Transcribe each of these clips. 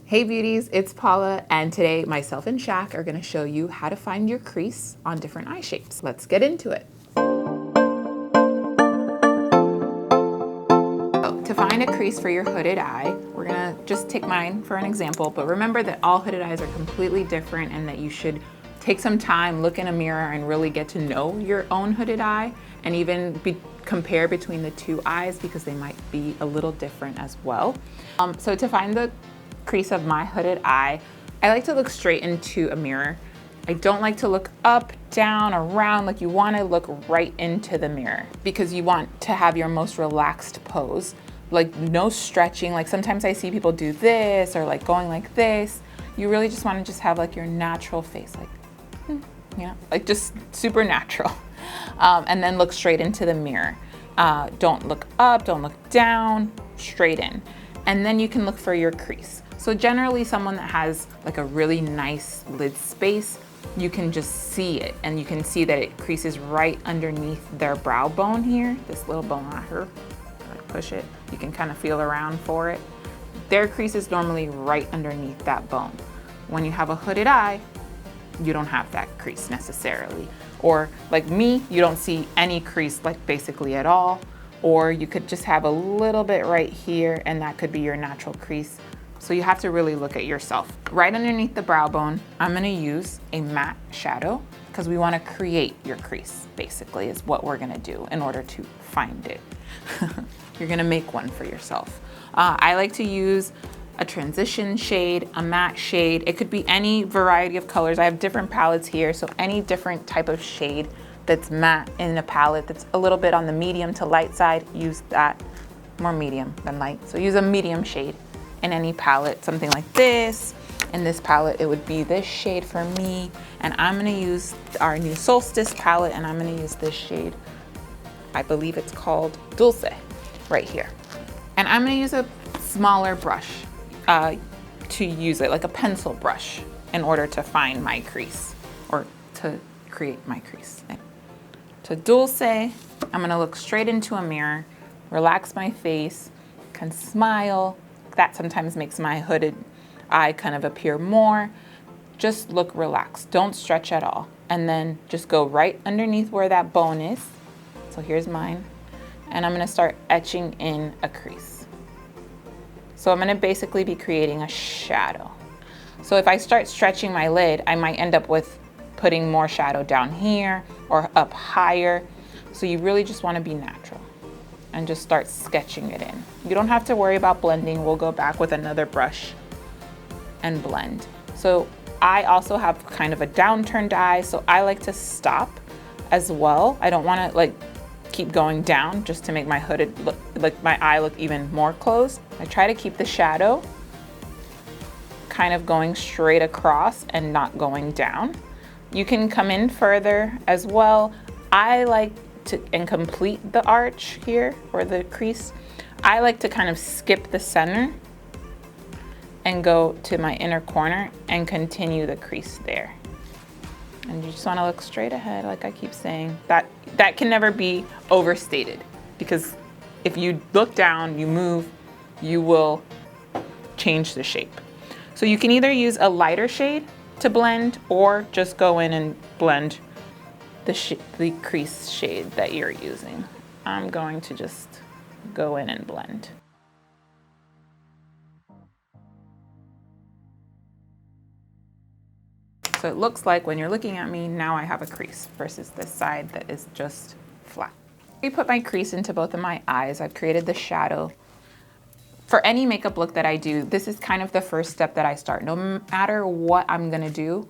Hey beauties, it's Paula, and today myself and Shaq are gonna show you how to find your crease on different eye shapes. Let's get into it. So, to find a crease for your hooded eye, we're gonna just take mine for an example, but remember that all hooded eyes are completely different and that you should take some time, look in a mirror, and really get to know your own hooded eye and even compare between the two eyes because they might be a little different as well. So to find the crease of my hooded eye, I like to look straight into a mirror. I don't like to look up, down, around. Like, you want to look right into the mirror because you want to have your most relaxed pose. Like, no stretching. Like, sometimes I see people do this or like going like this. You really just want to just have like your natural face, like, you know, like just super natural. And then look straight into the mirror. Don't look up, don't look down, straight in. And then you can look for your crease. So generally someone that has like a really nice lid space, you can just see it, and you can see that it creases right underneath their brow bone here, this little bone right here. Like, push it, you can kind of feel around for it. Their crease is normally right underneath that bone. When you have a hooded eye, you don't have that crease necessarily. Or like me, you don't see any crease like basically at all. Or you could just have a little bit right here and that could be your natural crease. So you have to really look at yourself. Right underneath the brow bone, I'm gonna use a matte shadow because we wanna create your crease, basically, is what we're gonna do in order to find it. You're gonna make one for yourself. I like to use a transition shade, a matte shade. It could be any variety of colors. I have different palettes here, so any different type of shade that's matte in a palette that's a little bit on the medium to light side, use that. More medium than light. So use a medium shade in any palette, something like this. In this palette, it would be this shade for me. And I'm gonna use our new Solstice palette, and I'm gonna use this shade. I believe it's called Dulce, right here. And I'm gonna use a smaller brush to use it, like a pencil brush, in order to find my crease, or to create my crease. To Dulce, I'm gonna look straight into a mirror, relax my face, can smile. That sometimes makes my hooded eye kind of appear more. Just look relaxed, don't stretch at all. And then just go right underneath where that bone is. So here's mine. And I'm gonna start etching in a crease. So I'm gonna basically be creating a shadow. So if I start stretching my lid, I might end up with putting more shadow down here or up higher. So you really just wanna be natural and just start sketching it in. You don't have to worry about blending. We'll go back with another brush and blend. So I also have kind of a downturned eye, so I like to stop as well. I don't wanna like keep going down just to make my hooded look, like my eye look even more closed. I try to keep the shadow kind of going straight across and not going down. You can come in further as well. I like to, and complete the arch here, or the crease, I like to kind of skip the center and go to my inner corner and continue the crease there. And you just want to look straight ahead, like I keep saying. That can never be overstated, because if you look down, you move, you will change the shape. So you can either use a lighter shade to blend, or just go in and blend the crease shade that you're using. I'm going to just go in and blend. So it looks like when you're looking at me, now I have a crease versus this side that is just flat. I put my crease into both of my eyes. I've created the shadow. For any makeup look that I do, this is kind of the first step that I start. No matter what I'm gonna do,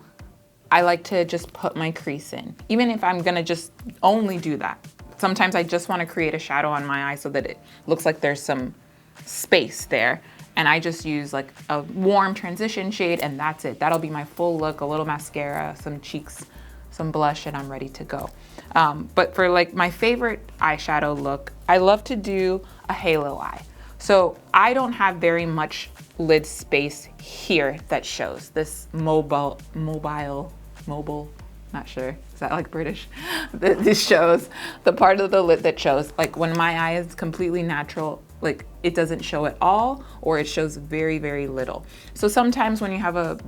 I like to just put my crease in, even if I'm gonna just only do that. Sometimes I just wanna create a shadow on my eye so that it looks like there's some space there. And I just use like a warm transition shade, and that's it. That'll be my full look, a little mascara, some cheeks, some blush, and I'm ready to go. But for like my favorite eyeshadow look, I love to do a halo eye. So I don't have very much lid space here that shows. This mobile, not sure, is that like British? This shows the part of the lid that shows. Like when my eye is completely natural, like it doesn't show at all, or it shows very, very little. So sometimes when you have a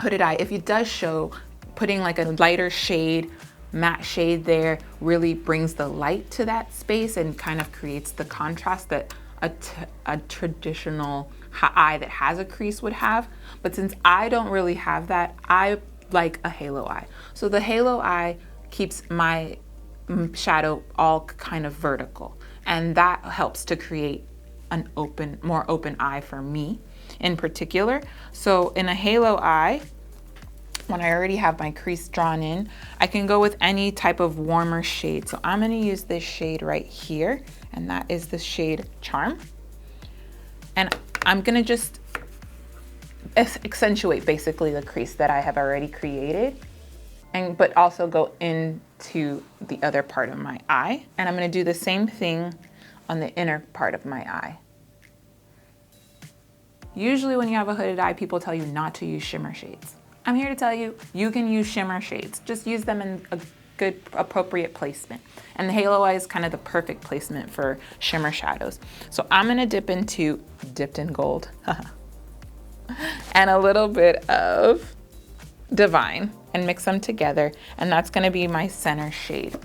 hooded eye, if it does show, putting like a lighter shade, matte shade there really brings the light to that space and kind of creates the contrast that a traditional eye that has a crease would have. But since I don't really have that, I like a halo eye. So the halo eye keeps my shadow all kind of vertical, and that helps to create an more open eye for me in particular. So in a halo eye, when I already have my crease drawn in, I can go with any type of warmer shade. So I'm gonna use this shade right here, and that is the shade Charm. And I'm gonna just accentuate basically the crease that I have already created, but also go into the other part of my eye. And I'm gonna do the same thing on the inner part of my eye. Usually when you have a hooded eye, people tell you not to use shimmer shades. I'm here to tell you, you can use shimmer shades. Just use them in a good, appropriate placement. And the halo eye is kind of the perfect placement for shimmer shadows. So I'm gonna dipped in gold, and a little bit of Divine and mix them together. And that's gonna be my center shade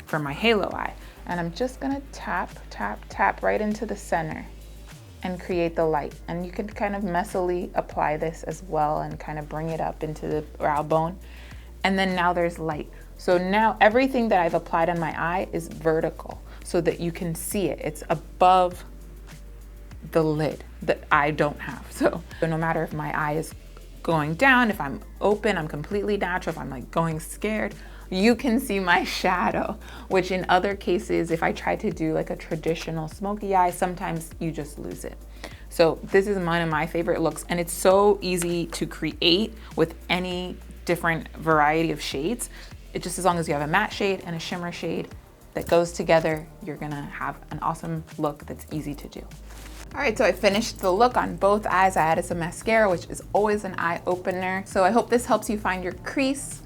for my halo eye. And I'm just gonna tap, tap, tap right into the center and create the light. And you can kind of messily apply this as well and kind of bring it up into the brow bone. And then now there's light. So now everything that I've applied on my eye is vertical so that you can see it. It's above the lid that I don't have. So no matter if my eye is going down, if I'm open, I'm completely natural, if I'm like going scared, you can see my shadow, which in other cases, if I try to do like a traditional smoky eye, sometimes you just lose it. So this is one of my favorite looks, and it's so easy to create with any different variety of shades. It just, as long as you have a matte shade and a shimmer shade that goes together, you're gonna have an awesome look that's easy to do. All right, so I finished the look on both eyes. I added some mascara, which is always an eye opener. So I hope this helps you find your crease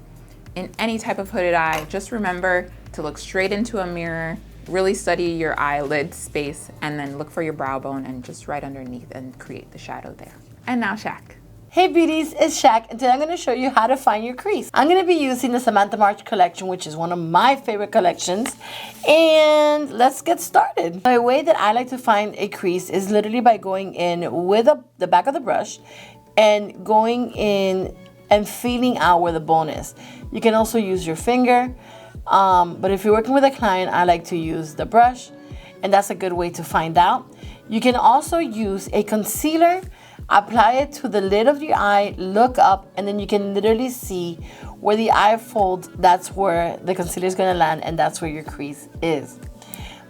in any type of hooded eye. Just remember to look straight into a mirror, really study your eyelid space, and then look for your brow bone and just right underneath and create the shadow there. And now Shaq. Hey beauties, it's Shaq, and today I'm going to show you how to find your crease. I'm going to be using the Samantha March collection, which is one of my favorite collections, and let's get started. The way that I like to find a crease is literally by going in with the back of the brush and going in and feeling out where the bone is. You can also use your finger, but if you're working with a client, I like to use the brush, and that's a good way to find out. You can also use a concealer, apply it to the lid of your eye, look up, and then you can literally see where the eye folds. That's where the concealer is going to land, and that's where your crease is.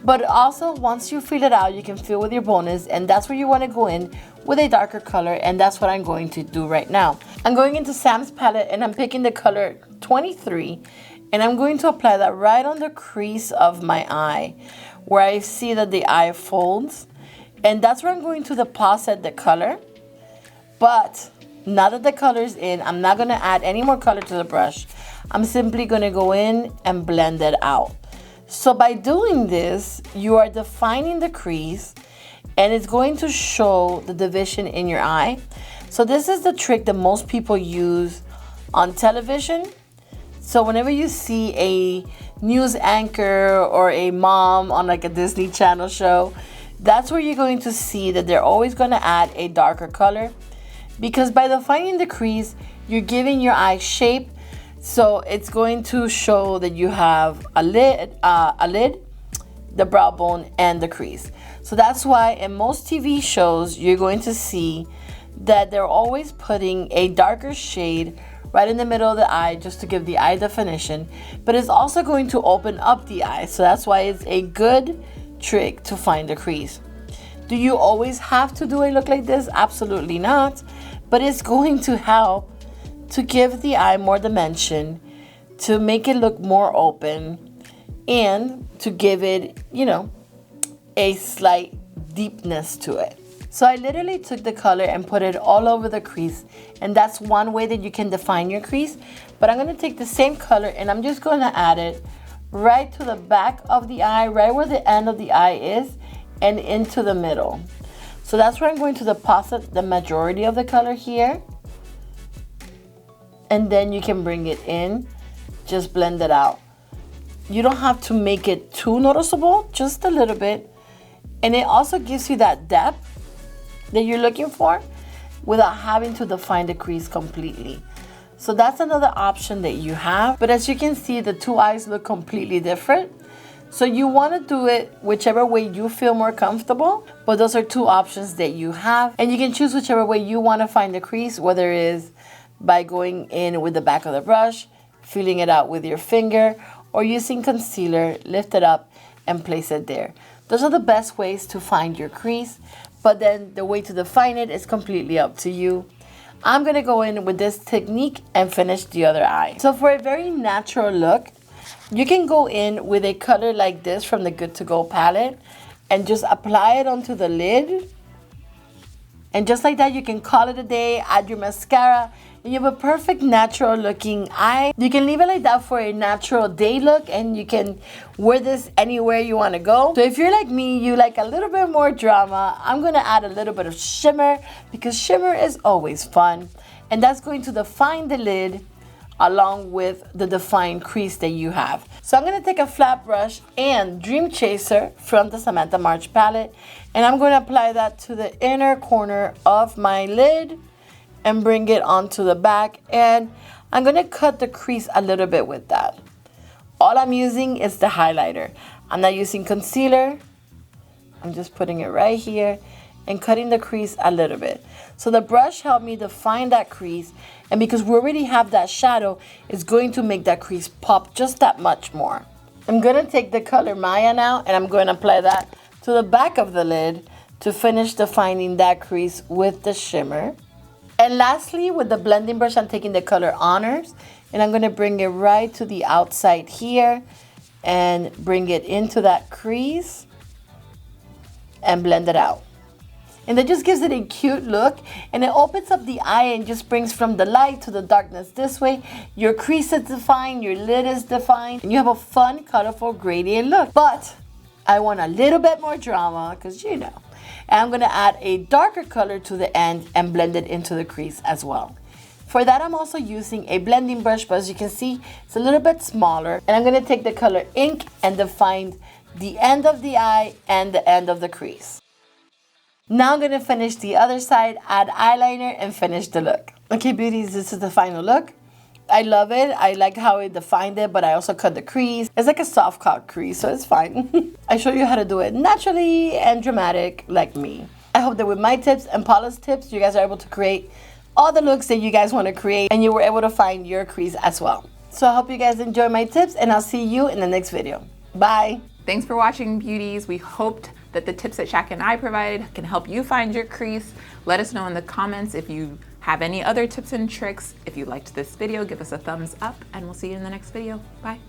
But also, once you feel it out, you can feel where your bone is, and that's where you want to go in with a darker color, and that's what I'm going to do right now. I'm going into Sam's palette, and I'm picking the color 23, and I'm going to apply that right on the crease of my eye, where I see that the eye folds, and that's where I'm going to deposit the color. But now that the color is in, I'm not going to add any more color to the brush. I'm simply going to go in and blend it out. So by doing this, you are defining the crease, and it's going to show the division in your eye. So this is the trick that most people use on television. So whenever you see a news anchor or a mom on like a Disney Channel show, that's where you're going to see that they're always going to add a darker color. Because by defining the crease, you're giving your eye shape. So it's going to show that you have a lid, the brow bone, and the crease. So that's why in most TV shows, you're going to see that they're always putting a darker shade right in the middle of the eye just to give the eye definition. But it's also going to open up the eye. So that's why it's a good trick to find the crease. Do you always have to do a look like this? Absolutely not. But it's going to help to give the eye more dimension, to make it look more open, and to give it, you know, a slight deepness to it. So I literally took the color and put it all over the crease, and that's one way that you can define your crease. But I'm going to take the same color and I'm just going to add it right to the back of the eye, right where the end of the eye is, and into the middle. So that's where I'm going to deposit the majority of the color here. And then you can bring it in, just blend it out. You don't have to make it too noticeable, just a little bit. And it also gives you that depth that you're looking for without having to define the crease completely. So that's another option that you have. But as you can see, the two eyes look completely different. So you want to do it whichever way you feel more comfortable, but those are two options that you have. And you can choose whichever way you want to find the crease, whether it is by going in with the back of the brush, feeling it out with your finger, or using concealer, lift it up and place it there. Those are the best ways to find your crease, but then the way to define it is completely up to you. I'm gonna go in with this technique and finish the other eye. So for a very natural look, you can go in with a color like this from the Good To Go palette and just apply it onto the lid. And just like that, you can call it a day, add your mascara, and you have a perfect natural looking eye. You can leave it like that for a natural day look, and you can wear this anywhere you want to go. So if you're like me, you like a little bit more drama, I'm going to add a little bit of shimmer because shimmer is always fun. And that's going to define the lid along with the defined crease that you have. So I'm going to take a flat brush and Dream Chaser from the Samantha March palette, and I'm going to apply that to the inner corner of my lid and bring it onto the back, and I'm going to cut the crease a little bit with that. All I'm using is the highlighter. I'm not using concealer. I'm just putting it right here and cutting the crease a little bit. So the brush helped me define that crease, and because we already have that shadow, it's going to make that crease pop just that much more. I'm going to take the color Maya now, and I'm going to apply that to the back of the lid to finish defining that crease with the shimmer. And lastly, with the blending brush, I'm taking the color Honors, and I'm going to bring it right to the outside here and bring it into that crease and blend it out. And that just gives it a cute look, and it opens up the eye and just brings from the light to the darkness this way. Your crease is defined, your lid is defined, and you have a fun, colorful gradient look. But I want a little bit more drama because you know. And I'm going to add a darker color to the end and blend it into the crease as well. For that, I'm also using a blending brush, but as you can see, it's a little bit smaller. And I'm going to take the color Ink and define the end of the eye and the end of the crease. Now I'm going to finish the other side, add eyeliner, and finish the look. Okay, beauties, this is the final look. I love it. I like how it defined it, but I also cut the crease. It's like a soft cut crease, so it's fine. I show you how to do it naturally and dramatic like me. I hope that with my tips and Paula's tips, you guys are able to create all the looks that you guys want to create, and you were able to find your crease as well. So I hope you guys enjoy my tips, and I'll see you in the next video. Bye. Thanks for watching, beauties. We hoped that the tips that Shaq and I provided can help you find your crease. Let us know in the comments if you have any other tips and tricks. If you liked this video, give us a thumbs up, and we'll see you in the next video. Bye.